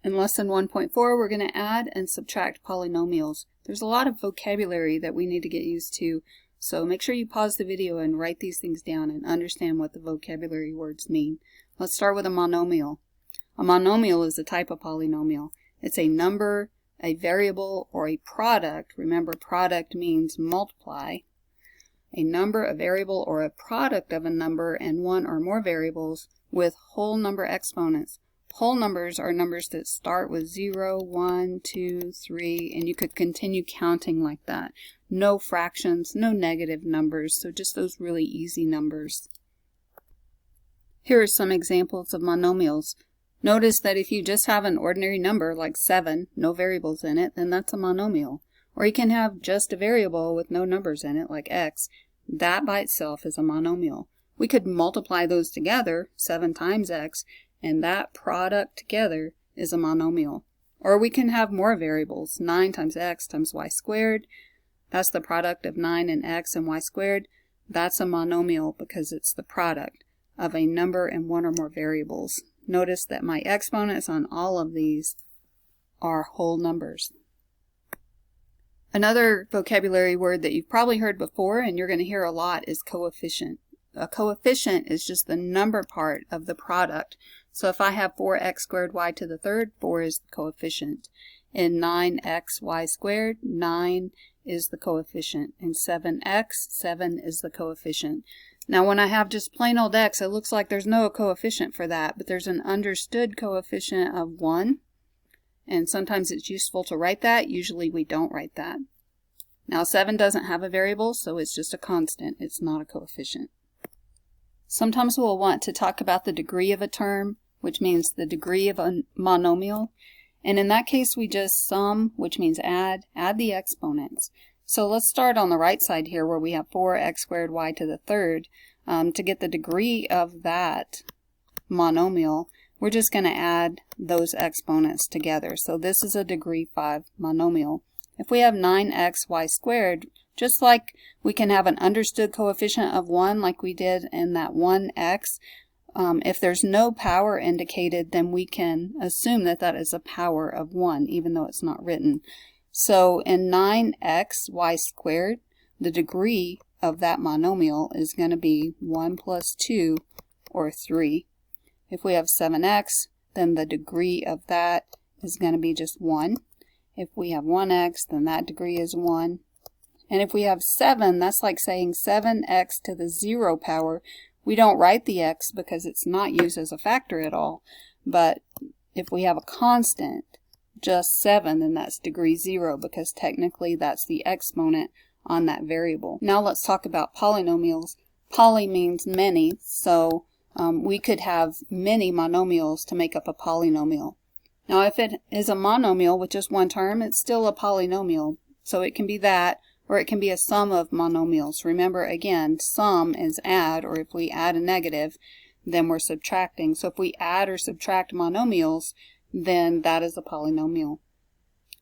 In lesson 1.4, we're going to add and subtract polynomials. There's a lot of vocabulary that we need to get used to, so make sure you pause the video and write these things down and understand what the vocabulary words mean. Let's start with a monomial. A monomial is a type of polynomial. It's a number, a variable, or a product. Remember, product means multiply. A number, a variable, or a product of a number and one or more variables with whole number exponents. Whole numbers are numbers that start with 0, 1, 2, 3, and you could continue counting like that. No fractions, no negative numbers, so just those really easy numbers. Here are some examples of monomials. Notice that if you just have an ordinary number like 7, no variables in it, then that's a monomial. Or you can have just a variable with no numbers in it like x. That by itself is a monomial. We could multiply those together, 7 times x, and that product together is a monomial. Or we can have more variables, 9 times x times y squared. That's the product of 9 and x and y squared. That's a monomial because it's the product of a number and one or more variables. Notice that my exponents on all of these are whole numbers. Another vocabulary word that you've probably heard before and you're going to hear a lot is coefficient. A coefficient is just the number part of the product. So if I have 4x squared y to the third, 4 is the coefficient. In 9xy squared, 9 is the coefficient. In 7x, 7 is the coefficient. Now when I have just plain old x, it looks like there's no coefficient for that, but there's an understood coefficient of 1. And sometimes it's useful to write that. Usually we don't write that. Now 7 doesn't have a variable, so it's just a constant. It's not a coefficient. Sometimes we'll want to talk about the degree of a term, which means the degree of a monomial. And in that case, we just sum, which means add the exponents. So let's start on the right side here where we have 4x squared y to the third. To get the degree of that monomial, we're just going to add those exponents together. So this is a degree 5 monomial. If we have 9xy squared, just like we can have an understood coefficient of 1 like we did in that 1x, if there's no power indicated, then we can assume that that is a power of 1, even though it's not written. So in 9xy squared, the degree of that monomial is going to be 1 plus 2, or 3. If we have 7x, then the degree of that is going to be just 1. If we have 1x, then that degree is 1. And if we have 7, that's like saying 7x to the 0 power. We don't write the x because it's not used as a factor at all. But if we have a constant, just 7, then that's degree 0 because technically that's the exponent on that variable. Now let's talk about polynomials. Poly means many, so we could have many monomials to make up a polynomial. Now if it is a monomial with just one term, it's still a polynomial. So it can be that, or it can be a sum of monomials. Remember again, sum is add, or if we add a negative, then we're subtracting. So if we add or subtract monomials, then that is a polynomial.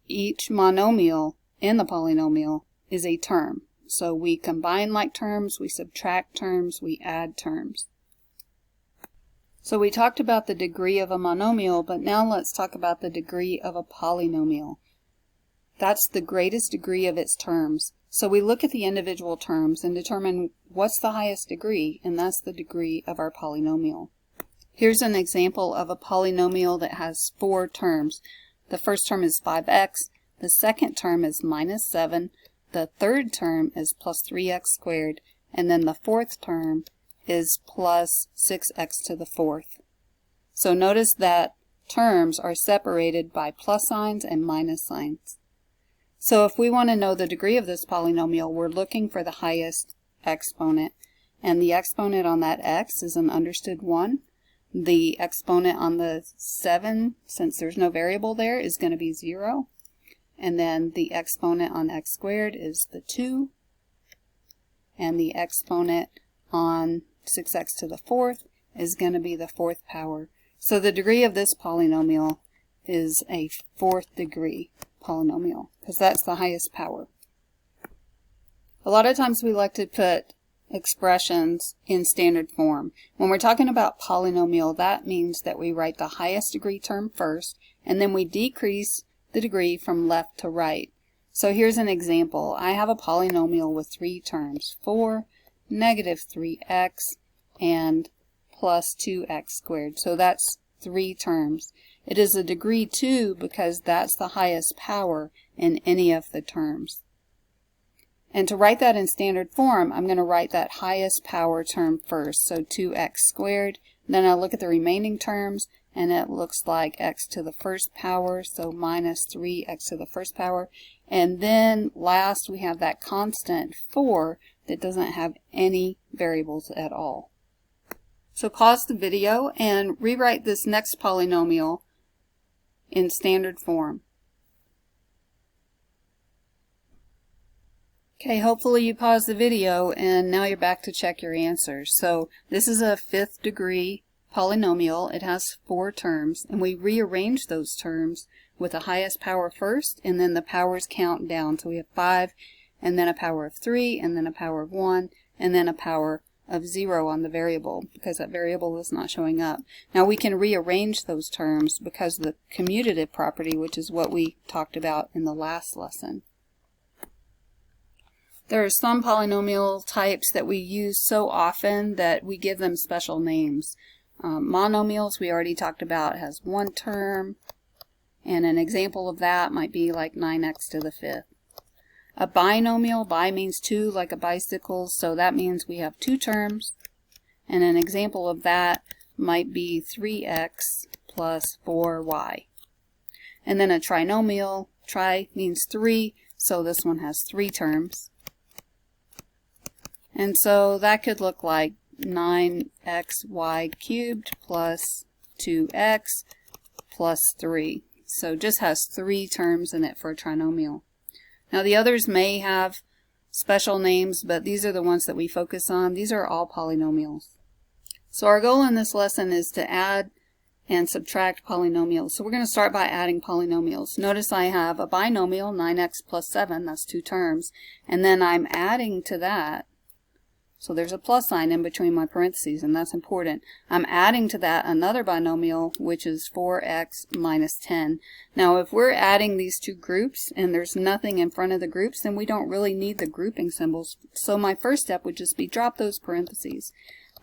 Each monomial in the polynomial is a term. So we combine like terms, we subtract terms, we add terms. So we talked about the degree of a monomial, but now let's talk about the degree of a polynomial. That's the greatest degree of its terms. So we look at the individual terms and determine what's the highest degree, and that's the degree of our polynomial. Here's an example of a polynomial that has 4 terms. The first term is 5x, the second term is minus 7, the third term is plus 3x squared, and then the fourth term is plus 6x to the fourth. So notice that terms are separated by plus signs and minus signs. So if we want to know the degree of this polynomial, we're looking for the highest exponent. And the exponent on that x is an understood 1. The exponent on the 7, since there's no variable there, is going to be 0. And then the exponent on x squared is the 2. And the exponent on 6x to the fourth is going to be the 4th power. So the degree of this polynomial is a 4th degree polynomial because that's the highest power. A lot of times we like to put expressions in standard form. When we're talking about polynomial, that means that we write the highest degree term first, and then we decrease the degree from left to right. So here's an example. I have a polynomial with 3 terms, 4, negative 3x, and plus 2x squared. So that's 3 terms. It is a degree 2 because that's the highest power in any of the terms. And to write that in standard form, I'm going to write that highest power term first, so 2x squared. Then I look at the remaining terms, and it looks like x to the first power, so minus 3x to the first power. And then last we have that constant 4 that doesn't have any variables at all. So pause the video and rewrite this next polynomial in standard form. Okay, hopefully you paused the video and now you're back to check your answers. So this is a 5th degree polynomial. It has 4 terms, and we rearrange those terms with the highest power first, and then the powers count down. So we have 5, and then a power of 3, and then a power of 1, and then a power of 0 on the variable, because that variable is not showing up. Now we can rearrange those terms because of the commutative property, which is what we talked about in the last lesson. There are some polynomial types that we use so often that we give them special names. Monomials, we already talked about, has 1 term, and an example of that might be like 9x to the 5th. A binomial, bi means 2, like a bicycle, so that means we have 2 terms, and an example of that might be 3x plus 4y. And then a trinomial, tri means 3, so this one has 3 terms. And so that could look like 9xy cubed plus 2x plus 3. So just has 3 terms in it for a trinomial. Now the others may have special names, but these are the ones that we focus on. These are all polynomials. So our goal in this lesson is to add and subtract polynomials. So we're going to start by adding polynomials. Notice I have a binomial, 9x plus 7, that's 2 terms, and then I'm adding to that. So there's a plus sign in between my parentheses, and that's important. I'm adding to that another binomial, which is 4x minus 10. Now, if we're adding these 2 groups and there's nothing in front of the groups, then we don't really need the grouping symbols. So my first step would just be drop those parentheses.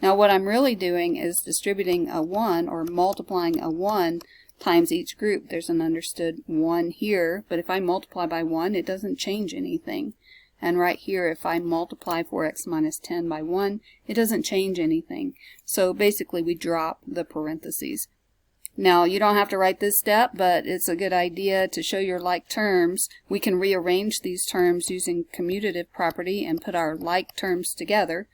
Now, what I'm really doing is distributing a 1 or multiplying a 1 times each group. There's an understood 1 here, but if I multiply by 1, it doesn't change anything. And right here, if I multiply 4x minus 10 by 1, it doesn't change anything. So basically, we drop the parentheses. Now, you don't have to write this step, but it's a good idea to show your like terms. We can rearrange these terms using commutative property and put our like terms together.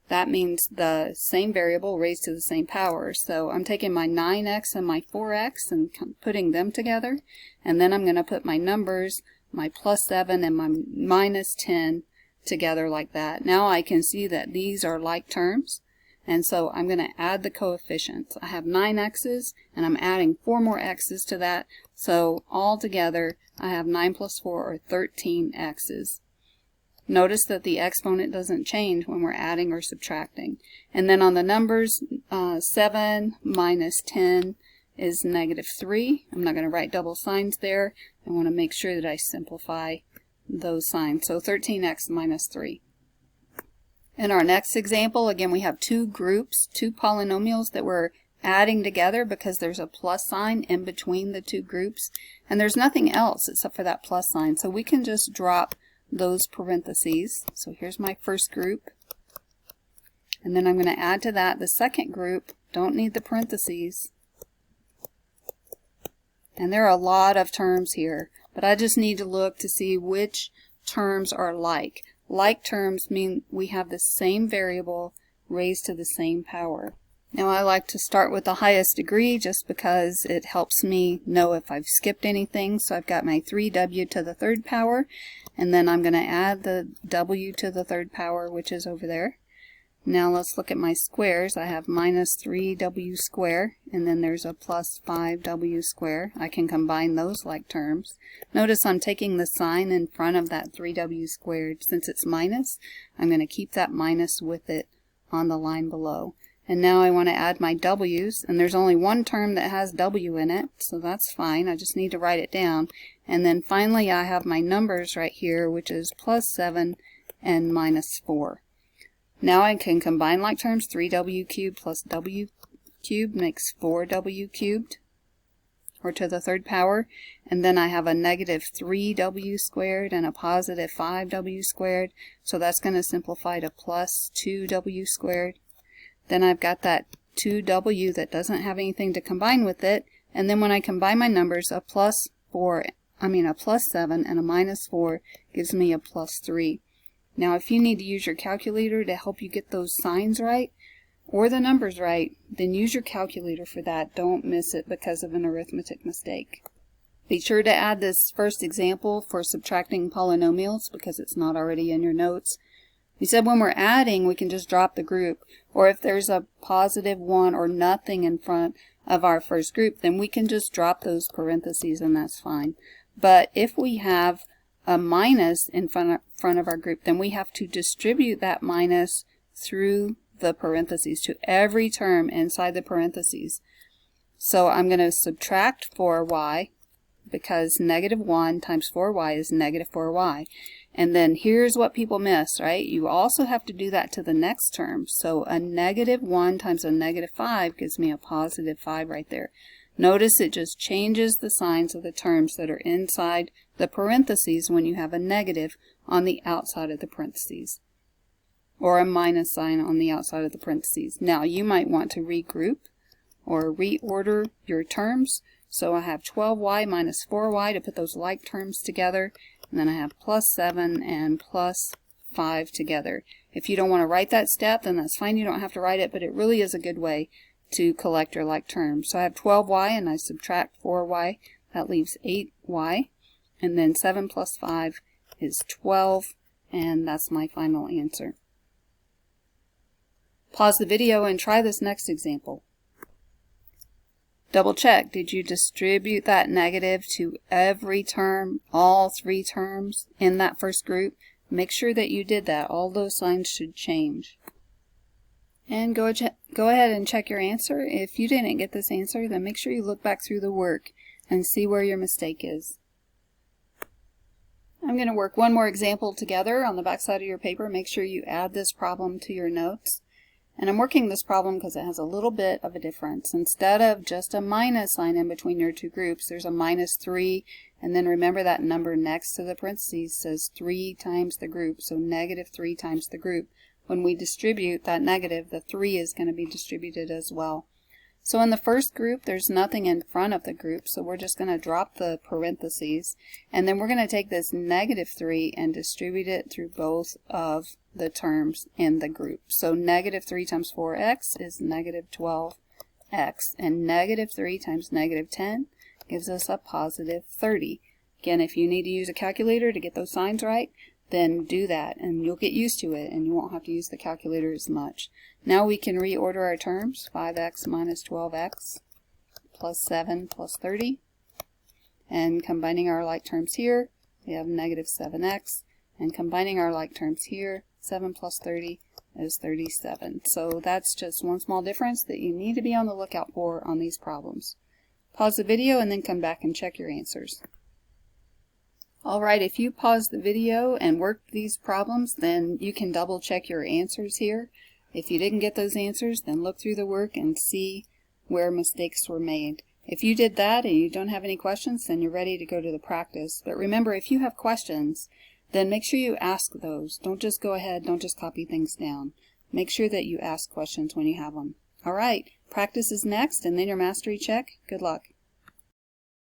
That means the same variable raised to the same power. So I'm taking my 9x and my 4x and putting them together. And then I'm going to put my numbers, my plus 7 and my minus 10 together like that. Now I can see that these are like terms, and so I'm going to add the coefficients. I have 9 x's and I'm adding 4 more x's to that, so all together I have 9 plus 4 or 13 x's. Notice that the exponent doesn't change when we're adding or subtracting. And then on the numbers, 7 minus 10 is negative 3. I'm not going to write double signs there. I want to make sure that I simplify those signs. So 13x minus 3. In our next example, again, we have 2 groups, 2 polynomials that we're adding together because there's a plus sign in between the 2 groups. And there's nothing else except for that plus sign. So we can just drop those parentheses. So here's my first group. And then I'm going to add to that the second group. Don't need the parentheses. And there are a lot of terms here, but I just need to look to see which terms are like. Like terms mean we have the same variable raised to the same power. Now I like to start with the highest degree just because it helps me know if I've skipped anything. So I've got my 3w to the 3rd power, and then I'm going to add the w to the 3rd power, which is over there. Now let's look at my squares. I have minus 3w squared, and then there's a plus 5w squared. I can combine those like terms. Notice I'm taking the sign in front of that 3w squared. Since it's minus, I'm going to keep that minus with it on the line below. And now I want to add my w's, and there's only one term that has w in it, so that's fine. I just need to write it down. And then finally I have my numbers right here, which is plus 7 and minus 4. Now I can combine like terms. 3w cubed plus w cubed makes 4w cubed, or to the third power. And then I have a negative 3w squared and a positive 5w squared, so that's going to simplify to plus 2w squared. Then I've got that 2w that doesn't have anything to combine with it, and then when I combine my numbers, a plus 7 and a minus 4 gives me a plus 3. Now if you need to use your calculator to help you get those signs right, or the numbers right, then use your calculator for that. Don't miss it because of an arithmetic mistake. Be sure to add this first example for subtracting polynomials because it's not already in your notes. We said when we're adding, we can just drop the group, or if there's a positive 1 or nothing in front of our first group, then we can just drop those parentheses and that's fine. But if we have a minus in front of our group, then we have to distribute that minus through the parentheses to every term inside the parentheses. So I'm going to subtract 4y because negative 1 times 4y is negative 4y. And then here's what people miss, right? You also have to do that to the next term. So a negative 1 times a negative 5 gives me a positive 5 right there. Notice it just changes the signs of the terms that are inside the parentheses when you have a negative on the outside of the parentheses, or a minus sign on the outside of the parentheses. Now you might want to regroup or reorder your terms. So I have 12y minus 4y to put those like terms together, and then I have plus 7 and plus 5 together. If you don't want to write that step, then that's fine, you don't have to write it, but it really is a good way to collect your like terms. So I have 12y and I subtract 4y, that leaves 8y, and then 7 plus 5 is 12, and that's my final answer. Pause the video and try this next example. Double check, did you distribute that negative to every term, all 3 terms in that first group? Make sure that you did that. All those signs should change. And go ahead and check your answer. If you didn't get this answer, then make sure you look back through the work and see where your mistake is. I'm going to work one more example together on the back side of your paper. Make sure you add this problem to your notes. And I'm working this problem because it has a little bit of a difference. Instead of just a minus sign in between your two groups, there's a minus 3, and then remember that number next to the parentheses says 3 times the group, so negative 3 times the group. When we distribute that negative, the 3 is going to be distributed as well. So in the first group, there's nothing in front of the group, so we're just going to drop the parentheses, and then we're going to take this negative 3 and distribute it through both of the terms in the group. So negative 3 times 4x is negative 12x, and negative 3 times negative 10 gives us a positive 30. Again, if you need to use a calculator to get those signs right, then do that, and you'll get used to it, and you won't have to use the calculator as much. Now we can reorder our terms. 5x minus 12x plus 7 plus 30. And combining our like terms here, we have negative 7x. And combining our like terms here, 7 plus 30 is 37. So that's just one small difference that you need to be on the lookout for on these problems. Pause the video and then come back and check your answers. Alright, if you pause the video and work these problems, then you can double check your answers here. If you didn't get those answers, then look through the work and see where mistakes were made. If you did that and you don't have any questions, then you're ready to go to the practice. But remember, if you have questions, then make sure you ask those. Don't just go ahead, don't just copy things down. Make sure that you ask questions when you have them. Alright, practice is next, and then your mastery check. Good luck.